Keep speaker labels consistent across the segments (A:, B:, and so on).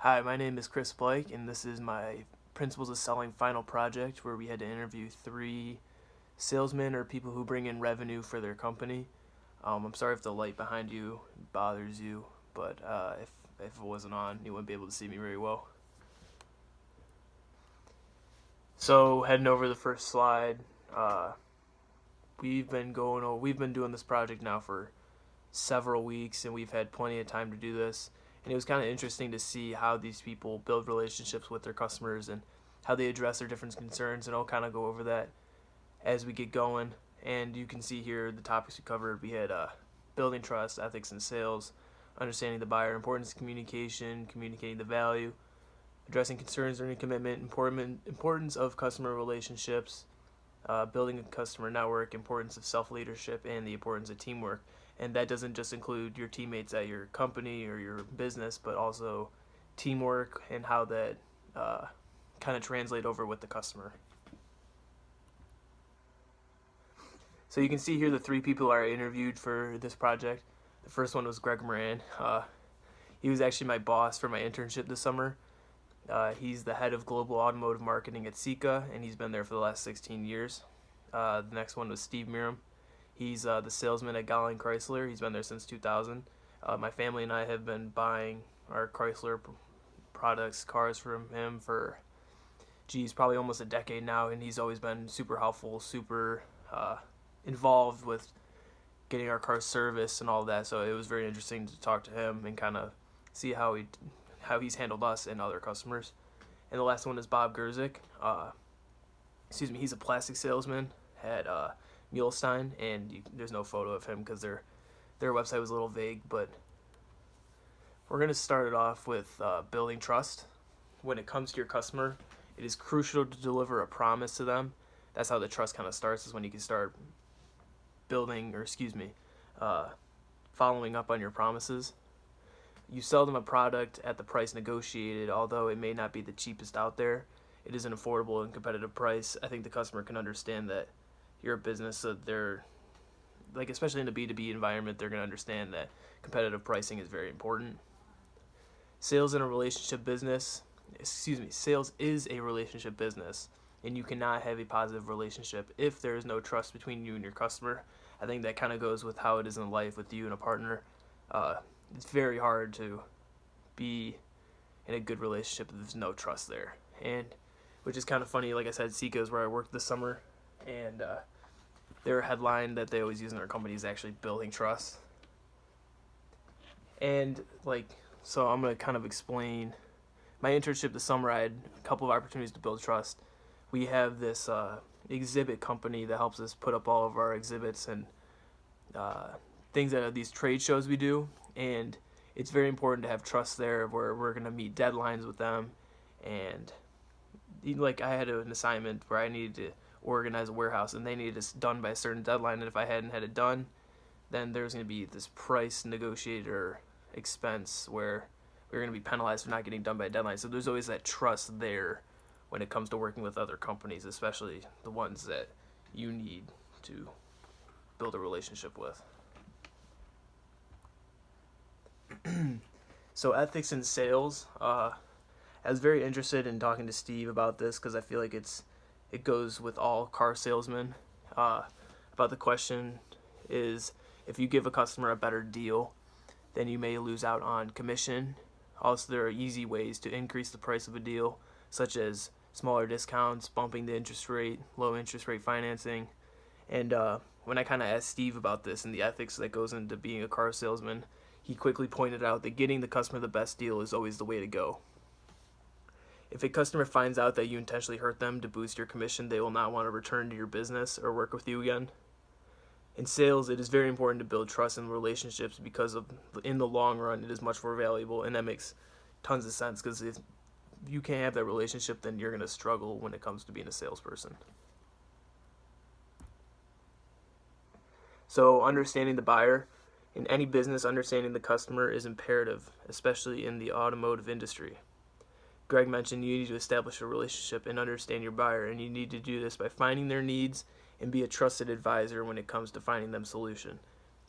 A: Hi, my name is Chris Blake, and this is my Principles of Selling final project where we had to interview 3 salesmen or people who bring in revenue for their company. I'm sorry if the light behind you bothers you, but if it wasn't on, you wouldn't be able to see me very well. So heading over the first slide, we've been doing this project now for several weeks, and we've had plenty of time to do this. And it was kind of interesting to see how these people build relationships with their customers and how they address their different concerns. And I'll kind of go over that as we get going. And you can see here the topics we covered. We had building trust, ethics in sales, understanding the buyer, importance of communication, communicating the value, addressing concerns during commitment, importance of customer relationships, building a customer network, importance of self-leadership, and the importance of teamwork. And that doesn't just include your teammates at your company or your business, but also teamwork and how that kind of translate over with the customer. So you can see here the 3 people I interviewed for this project. The first one was Greg Moran. He was actually my boss for my internship this summer. He's the head of global automotive marketing at Sika, and he's been there for the last 16 years. The next one was Steve Miram. He's the salesman at Gallon Chrysler. He's been there since 2000. My family and I have been buying our Chrysler products, cars from him for, probably almost a decade now, and he's always been super helpful, super involved with getting our cars serviced and all that. So it was very interesting to talk to him and kind of see how he's handled us and other customers. And the last one is Bob Gerzik. He's a plastic salesman at Muhlestein, and there's no photo of him because their website was a little vague, but we're going to start it off with building trust. When it comes to your customer, it is crucial to deliver a promise to them. That's how the trust kind of starts, is when you can start following up on your promises. You sell them a product at the price negotiated, although it may not be the cheapest out there. It is an affordable and competitive price. I think the customer can understand that you're a business, so they're, especially in a B2B environment, they're going to understand that competitive pricing is very important. Sales is a relationship business, and you cannot have a positive relationship if there is no trust between you and your customer. I think that kind of goes with how it is in life with you and a partner. It's very hard to be in a good relationship if there's no trust there. And which is kind of funny, like I said, Sika is where I worked this summer, and their headline that they always use in their company is actually building trust. And so I'm going to kind of explain my internship this summer. I had a couple of opportunities to build trust. We have this exhibit company that helps us put up all of our exhibits and things at these trade shows we do, and it's very important to have trust there where we're going to meet deadlines with them. And I had an assignment where I needed to organize a warehouse, and they needed it done by a certain deadline, and if I hadn't had it done, then there's going to be this price negotiator expense where we're going to be penalized for not getting done by a deadline. So there's always that trust there when it comes to working with other companies, especially the ones that you need to build a relationship with. So ethics in sales. I was very interested in talking to Steve about this because I feel like it goes with all car salesmen. About the question is, if you give a customer a better deal, then you may lose out on commission. Also, there are easy ways to increase the price of a deal, such as smaller discounts, bumping the interest rate, low interest rate financing. And when I kind of asked Steve about this and the ethics that goes into being a car salesman, he quickly pointed out that getting the customer the best deal is always the way to go. If a customer finds out that you intentionally hurt them to boost your commission, they will not want to return to your business or work with you again. In sales, it is very important to build trust in relationships because in the long run, it is much more valuable, and that makes tons of sense, because if you can't have that relationship, then you're going to struggle when it comes to being a salesperson. So understanding the buyer. In any business, understanding the customer is imperative, especially in the automotive industry. Greg mentioned you need to establish a relationship and understand your buyer, and you need to do this by finding their needs and be a trusted advisor when it comes to finding them solution.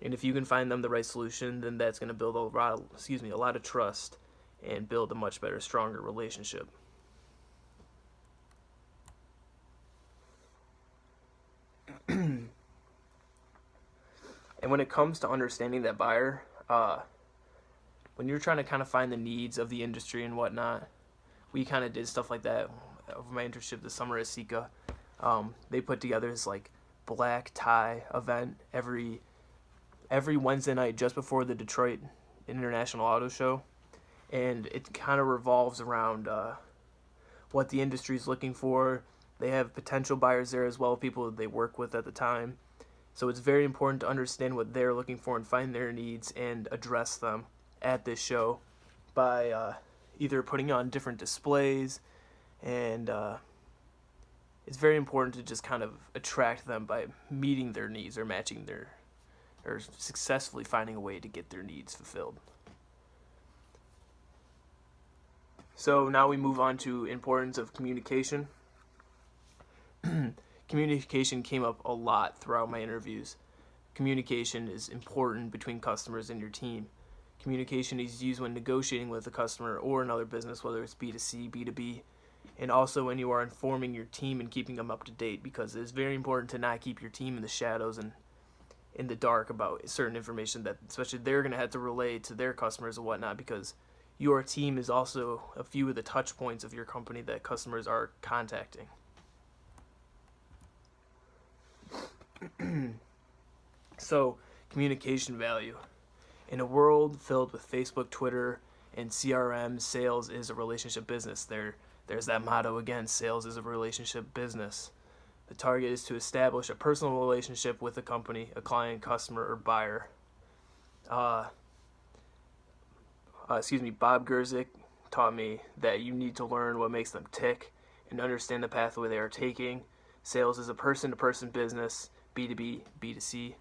A: And if you can find them the right solution, then that's going to build a lot of trust and build a much better, stronger relationship. And when it comes to understanding that buyer, when you're trying to kind of find the needs of the industry and whatnot, we kind of did stuff like that over my internship this summer at Sika. They put together this like black tie event every Wednesday night just before the Detroit International Auto Show, and it kind of revolves around what the industry is looking for. They have potential buyers there as well, people that they work with at the time. So it's very important to understand what they're looking for and find their needs and address them at this show by either putting on different displays, and it's very important to just kind of attract them by meeting their needs or matching or successfully finding a way to get their needs fulfilled. So now we move on to importance of communication. Communication came up a lot throughout my interviews. Communication is important between customers and your team. Communication is used when negotiating with a customer or another business, whether it's B2C, B2B, and also when you are informing your team and keeping them up to date, because it's very important to not keep your team in the shadows and in the dark about certain information that especially they're going to have to relay to their customers and whatnot, because your team is also a few of the touch points of your company that customers are contacting. So, communication value. In a world filled with Facebook, Twitter, and CRM, sales is a relationship business. There's that motto again, sales is a relationship business. The target is to establish a personal relationship with a company, a client, customer, or buyer. Bob Gerzik taught me that you need to learn what makes them tick and understand the pathway they are taking. Sales is a person-to-person business, B2B, B2C,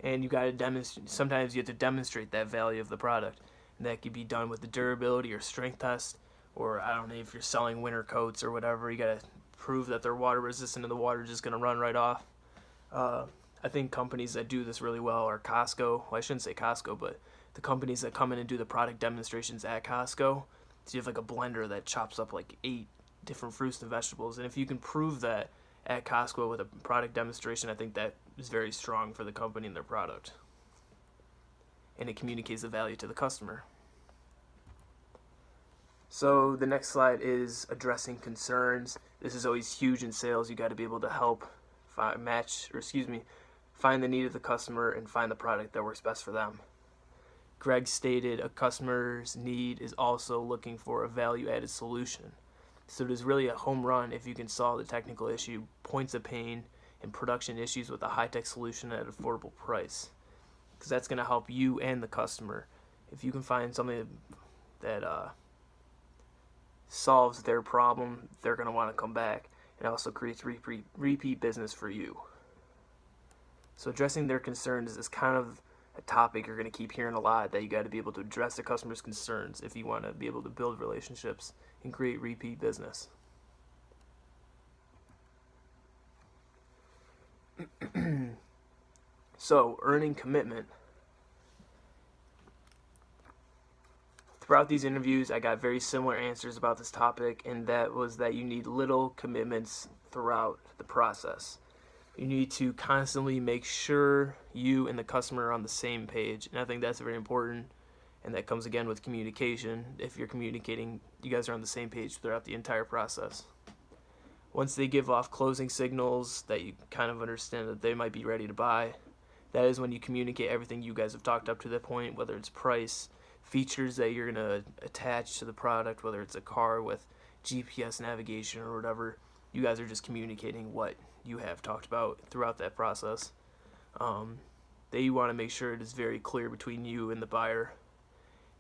A: and you got to demonstrate. Sometimes you have to demonstrate that value of the product, and that could be done with the durability or strength test, or I don't know if you're selling winter coats or whatever. You got to prove that they're water resistant and the water is just going to run right off. I think companies that do this really well are Costco. Well, I shouldn't say Costco, but the companies that come in and do the product demonstrations at Costco. So you have like a blender that chops up like 8 different fruits and vegetables, and if you can prove that at Costco with a product demonstration, I think that is very strong for the company and their product. And it communicates the value to the customer. So the next slide is addressing concerns. This is always huge in sales. You got to be able to help find the need of the customer and find the product that works best for them. Greg stated a customer's need is also looking for a value-added solution. So it is really a home run if you can solve the technical issue, points of pain, and production issues with a high-tech solution at an affordable price. Because that's going to help you and the customer. If you can find something that solves their problem, they're going to want to come back, and also creates repeat business for you. So addressing their concerns is kind of a topic you're going to keep hearing a lot, that you got to be able to address the customer's concerns if you want to be able to build relationships and create repeat business. So, earning commitment. Throughout these interviews, I got very similar answers about this topic, and that was that you need little commitments throughout the process. You need to constantly make sure you and the customer are on the same page, and I think that's very important, and that comes again with communication. If you're communicating, you guys are on the same page throughout the entire process. Once they give off closing signals that you kind of understand that they might be ready to buy, that is when you communicate everything you guys have talked up to that point, whether it's price, features that you're going to attach to the product, whether it's a car with GPS navigation or whatever. You guys are just communicating what you have talked about throughout that process. They want to make sure it is very clear between you and the buyer,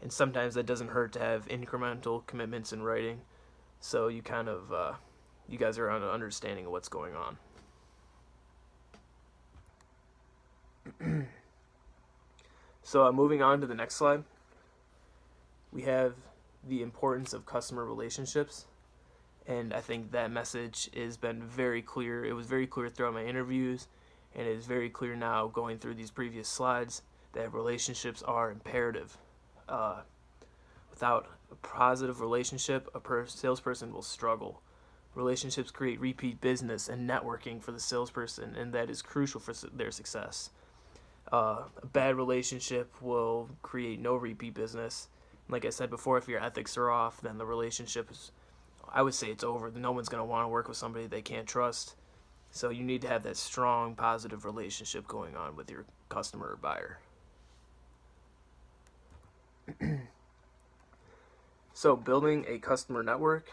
A: and sometimes that doesn't hurt to have incremental commitments in writing, so you kind of you guys are on an understanding of what's going on. So moving on to the next slide, we have the importance of customer relationships. And I think that message has been very clear. It was very clear throughout my interviews, and it is very clear now going through these previous slides that relationships are imperative. Without a positive relationship, a salesperson will struggle. Relationships create repeat business and networking for the salesperson, and that is crucial for their success. A bad relationship will create no repeat business. Like I said before, if your ethics are off, then the relationship is, I would say it's over. No one's going to want to work with somebody they can't trust. So you need to have that strong, positive relationship going on with your customer or buyer. So building a customer network,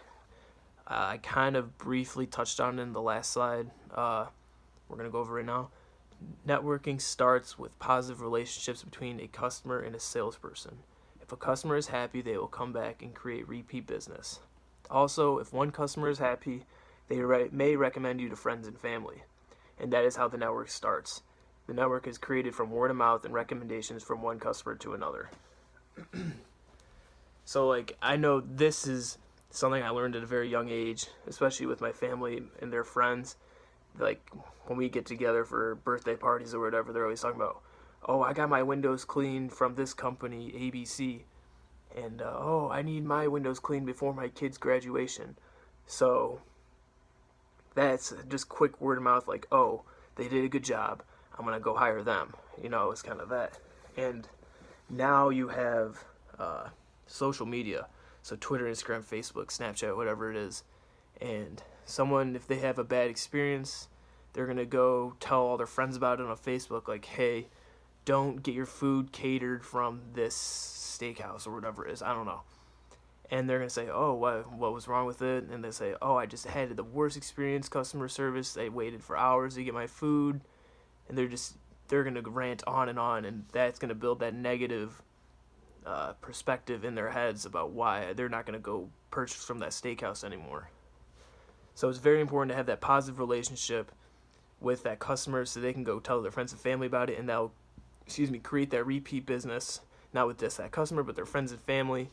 A: I kind of briefly touched on it in the last slide. We're going to go over it now. Networking starts with positive relationships between a customer and a salesperson. If a customer is happy, they will come back and create repeat business. Also, if one customer is happy, they may recommend you to friends and family. And that is how the network starts. The network is created from word of mouth and recommendations from one customer to another. So, like, I know this is something I learned at a very young age, especially with my family and their friends. Like, when we get together for birthday parties or whatever, they're always talking about, oh, I got my windows cleaned from this company, ABC. And, oh, I need my windows cleaned before my kid's graduation. So that's just quick word of mouth, like, oh, they did a good job, I'm going to go hire them. It's kind of that. And now you have social media, so Twitter, Instagram, Facebook, Snapchat, whatever it is. And someone, if they have a bad experience, they're going to go tell all their friends about it on Facebook, like, hey, don't get your food catered from this steakhouse or whatever it is. I don't know. And they're going to say, oh, what was wrong with it? And they say, oh, I just had the worst experience, customer service. They waited for hours to get my food. And they're going to rant on, and that's going to build that negative perspective in their heads about why they're not going to go purchase from that steakhouse anymore. So it's very important to have that positive relationship with that customer so they can go tell their friends and family about it, and that'll, create that repeat business, not with just that customer, but their friends and family.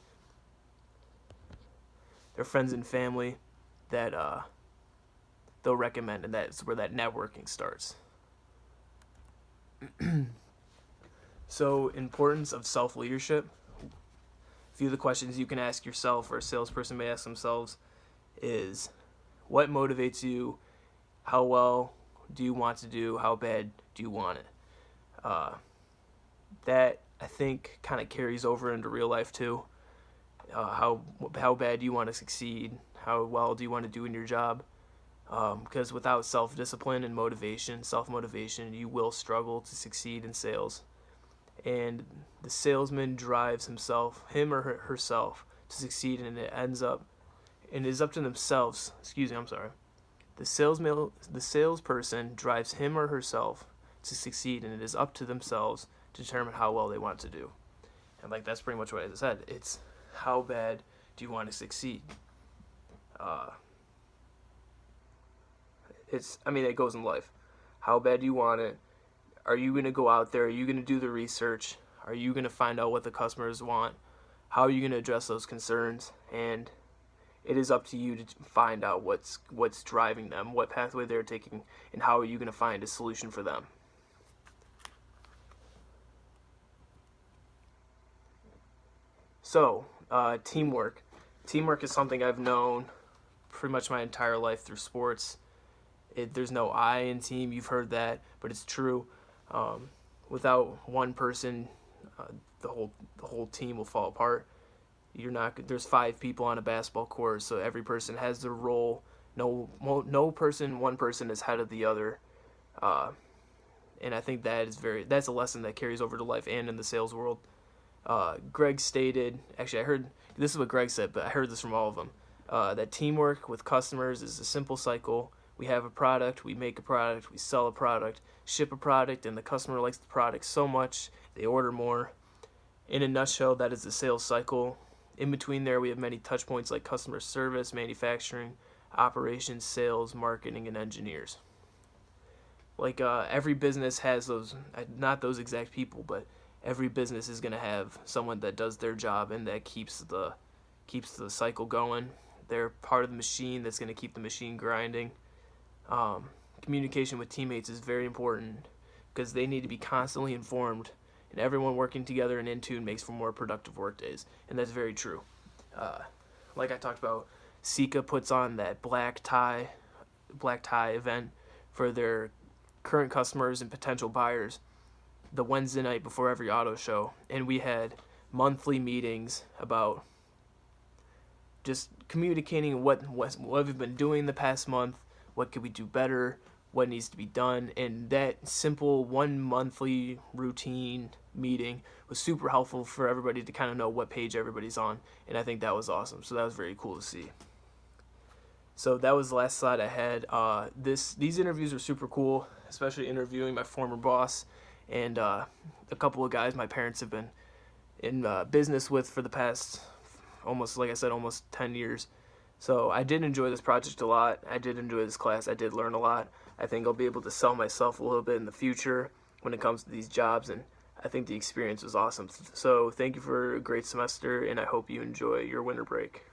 A: Their friends and family that they'll recommend, and that's where that networking starts. So, importance of self-leadership. A few of the questions you can ask yourself, or a salesperson may ask themselves, is what motivates you? How well do you want to do? How bad do you want it? That, I think, kind of carries over into real life too. How bad do you want to succeed? How well do you want to do in your job? Because without self-discipline and motivation, self-motivation, you will struggle to succeed in sales. And the salesman drives him or herself, to succeed, and it is up to themselves. The salesperson drives him or herself to succeed, and it is up to themselves to determine how well they want to do. And that's pretty much what I said. It's how bad do you want to succeed? It goes in life. How bad do you want it? Are you going to go out there? Are you going to do the research? Are you going to find out what the customers want? How are you going to address those concerns? And it is up to you to find out what's driving them, what pathway they're taking, and how are you going to find a solution for them. So, teamwork. Teamwork is something I've known pretty much my entire life through sports. There's no I in team. You've heard that, but it's true. Without one person, the whole team will fall apart. There's 5 people on a basketball court, so every person has their role. One person is head of the other. And I think that's a lesson that carries over to life and in the sales world. Greg stated, actually I heard, this is what Greg said, but I heard this from all of them, that teamwork with customers is a simple cycle. We have a product, we make a product, we sell a product, ship a product, and the customer likes the product so much, they order more. In a nutshell, that is the sales cycle. In between there, we have many touch points like customer service, manufacturing, operations, sales, marketing, and engineers. Every business has those, not those exact people, but every business is going to have someone that does their job and that keeps the cycle going. They're part of the machine that's going to keep the machine grinding. Communication with teammates is very important because they need to be constantly informed and everyone working together and in tune makes for more productive work days. And that's very true. Like I talked about, Sika puts on that black tie event for their current customers and potential buyers the Wednesday night before every auto show, and we had monthly meetings about just communicating what we've been doing the past month, what could we do better, what needs to be done, and that simple one monthly routine meeting was super helpful for everybody to kind of know what page everybody's on, and I think that was awesome. So that was very cool to see. So that was the last slide I had. These interviews were super cool, especially interviewing my former boss and a couple of guys my parents have been in business with for the past almost 10 years. So I did enjoy this project a lot. I did enjoy this class. I did learn a lot. I think I'll be able to sell myself a little bit in the future when it comes to these jobs, and I think the experience was awesome. So thank you for a great semester, and I hope you enjoy your winter break.